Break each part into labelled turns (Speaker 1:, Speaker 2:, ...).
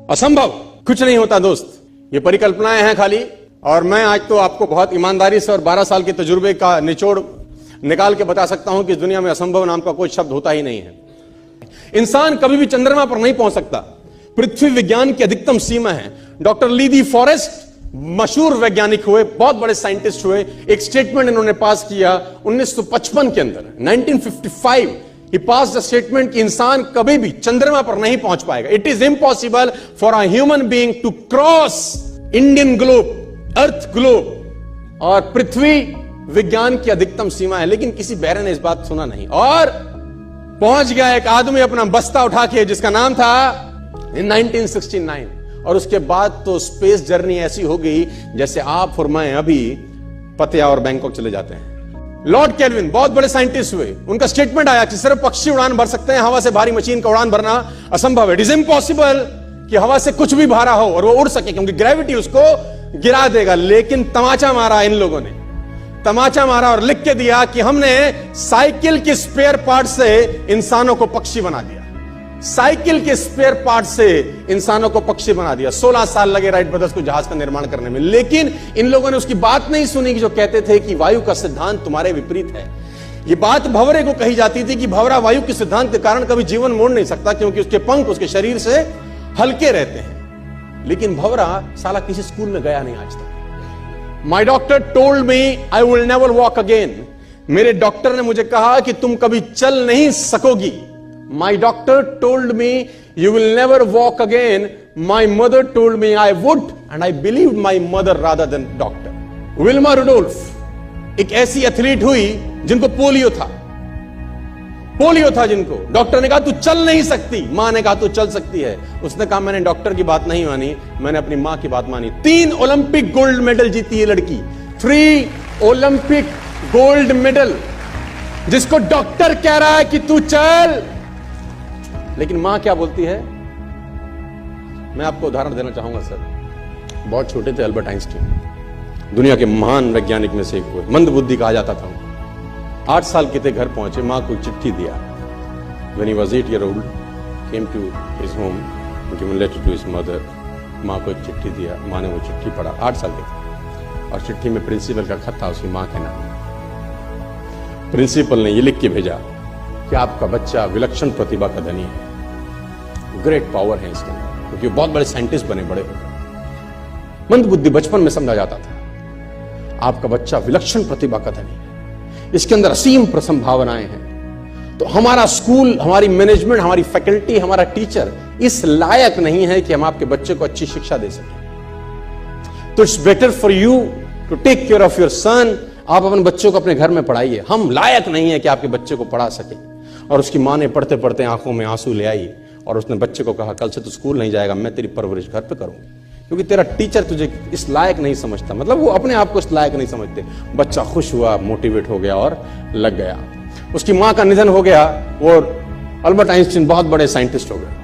Speaker 1: असंभव कुछ नहीं होता दोस्त, ये परिकल्पनाएं हैं खाली। और मैं आज तो आपको बहुत ईमानदारी से और 12 साल के तजुर्बे का निचोड़ निकाल के बता सकता हूं कि इस दुनिया में असंभव नाम का कोई शब्द होता ही नहीं है। इंसान कभी भी चंद्रमा पर नहीं पहुंच सकता, पृथ्वी विज्ञान की अधिकतम सीमा है। डॉक्टर ली फॉरेस्ट मशहूर वैज्ञानिक हुए, बहुत बड़े साइंटिस्ट हुए। एक स्टेटमेंट इन्होंने पास किया 1955 के अंदर, 1955 he passed a statement कि इंसान कभी भी चंद्रमा पर नहीं पहुंच पाएगा। It is impossible for a human being to cross Indian globe, earth globe. और पृथ्वी विज्ञान की अधिकतम सीमा है, लेकिन किसी बहरे ने इस बात सुना नहीं और पहुंच गया एक आदमी अपना बस्ता उठा के, जिसका नाम था in 1969। और उसके बाद तो स्पेस जर्नी ऐसी हो गई जैसे आप और मैं अभी पतिया और बैंकॉक चले जाते हैं। लॉर्ड केल्विन बहुत बड़े साइंटिस्ट हुए, उनका स्टेटमेंट आया कि सिर्फ पक्षी उड़ान भर सकते हैं, हवा से भारी मशीन का उड़ान भरना असंभव है। इट इज इम्पॉसिबल कि हवा से कुछ भी भारा हो और वो उड़ सके, क्योंकि ग्रेविटी उसको गिरा देगा। लेकिन तमाचा मारा इन लोगों ने, तमाचा मारा और लिख के दिया कि हमने साइकिल के स्पेयर पार्ट से इंसानों को पक्षी बना दिया। साइकिल के स्पेयर पार्ट से इंसानों को पक्षी बना दिया। 16 साल लगे राइट ब्रदर्स को जहाज का निर्माण करने में, लेकिन इन लोगों ने उसकी बात नहीं सुनी कि जो कहते थे कि वायु का सिद्धांत तुम्हारे विपरीत है। ये बात भंवरे को कही जाती थी कि भंवरा वायु के सिद्धांत के कारण कभी जीवन मोड़ नहीं सकता, क्योंकि उसके पंख उसके शरीर से हल्के रहते हैं। लेकिन भंवरा साला किसी स्कूल में गया नहीं आज तक। माई doctor told me I will never walk again. मेरे डॉक्टर ने मुझे कहा कि तुम कभी चल नहीं सकोगी। My doctor told me you will never walk again. My mother told me I would, and I believed my mother rather than doctor. Wilma Rudolph एक ऐसी एथलीट हुई जिनको पोलियो था जिनको डॉक्टर ने कहा तू चल नहीं सकती, मां ने कहा तू चल सकती है। उसने कहा मैंने डॉक्टर की बात नहीं मानी, मैंने अपनी मां की बात मानी। 3 ओलंपिक गोल्ड मेडल जीती है लड़की, 3 ओलंपिक गोल्ड मेडल, जिसको डॉक्टर कह रहा है कि तू चल। लेकिन मां क्या बोलती है? मैं आपको उदाहरण देना चाहूंगा सर। बहुत छोटे थे अल्बर्ट आइंस्टीन, दुनिया के महान वैज्ञानिक में से एक हुए, मंद बुद्धि कहा जाता था। 8 साल के थे, घर पहुंचे, मां को चिट्ठी दिया। When he was 8 years old, came to his home, given letter to his mother। मां को एक चिट्ठी दिया, मां ने वो चिट्ठी पढ़ा। 8 साल के थे और चिट्ठी में प्रिंसिपल का खत था उसकी मां के नाम। प्रिंसिपल ने ये लिख के भेजा कि आपका बच्चा विलक्षण प्रतिभा का धनी है, ग्रेट पावर है इसके अंदर, क्योंकि बहुत बड़े साइंटिस्ट बने, बड़े हो गए। मंद बुद्धि बचपन में समझा जाता था। आपका बच्चा विलक्षण प्रतिभा का धनी है, इसके अंदर असीम संभावनाएं हैं। तो हमारा स्कूल, हमारी मैनेजमेंट, हमारी फैकल्टी, हमारा टीचर इस लायक नहीं है कि हम आपके बच्चे को अच्छी शिक्षा दे सकें। तो it's better for you to take care of your son. आप अपने बच्चों को अपने घर में पढ़ाइए, हम लायक नहीं है कि आपके बच्चे को पढ़ा सके। और उसकी मां ने पढ़ते पढ़ते आंखों में आंसू ले आई और उसने बच्चे को कहा कल से तू स्कूल नहीं जाएगा, मैं तेरी परवरिश घर पे करूंगी, क्योंकि तेरा टीचर तुझे इस लायक नहीं समझता। मतलब वो अपने आप को इस लायक नहीं समझते। बच्चा खुश हुआ, मोटिवेट हो गया और लग गया। उसकी मां का निधन हो गया और अल्बर्ट आइंस्टीन बहुत बड़े साइंटिस्ट हो गए।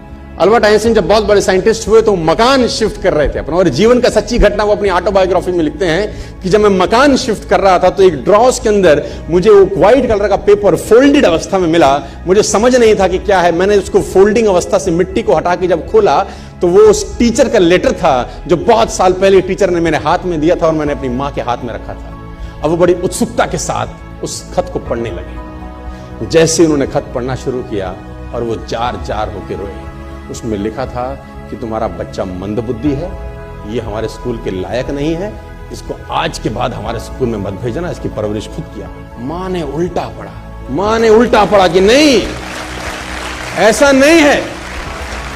Speaker 1: अल्बर्ट आइंस्टीन जब बहुत बड़े साइंटिस्ट हुए तो मकान शिफ्ट कर रहे थे अपना, और जीवन का सच्ची घटना वो अपनी ऑटोबायोग्राफी में लिखते हैं कि जब मैं मकान शिफ्ट कर रहा था तो एक ड्रॉस के अंदर मुझे वो व्हाइट कलर का पेपर फोल्डेड अवस्था में मिला। मुझे समझ नहीं था कि क्या है। मैंने उसको फोल्डिंग अवस्था से मिट्टी को हटा के जब खोला तो वो उस टीचर का लेटर था जो बहुत साल पहले टीचर ने मेरे हाथ में दिया था और मैंने अपनी मां के हाथ में रखा था। अब वो बड़ी उत्सुकता के साथ उस खत को पढ़ने लगे। जैसे उन्होंने खत पढ़ना शुरू किया और वो जार जार होकर रोए। उसमें लिखा था कि तुम्हारा बच्चा मंदबुद्धि है, ये हमारे स्कूल के लायक नहीं है, इसको आज के बाद हमारे स्कूल में मत भेजना, इसकी परवरिश खुद किया। मां ने उल्टा पड़ा कि नहीं, ऐसा नहीं है,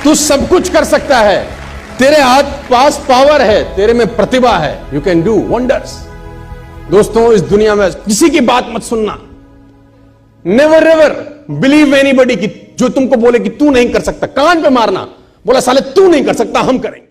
Speaker 1: तू सब कुछ कर सकता है, तेरे हाथ पास पावर है, तेरे में प्रतिभा है, यू कैन डू वंडर्स। दोस्तों, इस दुनिया में किसी की बात मत सुनना। नेवर एवर बिलीव एनीबॉडी कि जो तुमको बोले कि तू नहीं कर सकता, कान पे मारना, बोला साले तू नहीं कर सकता, हम करेंगे।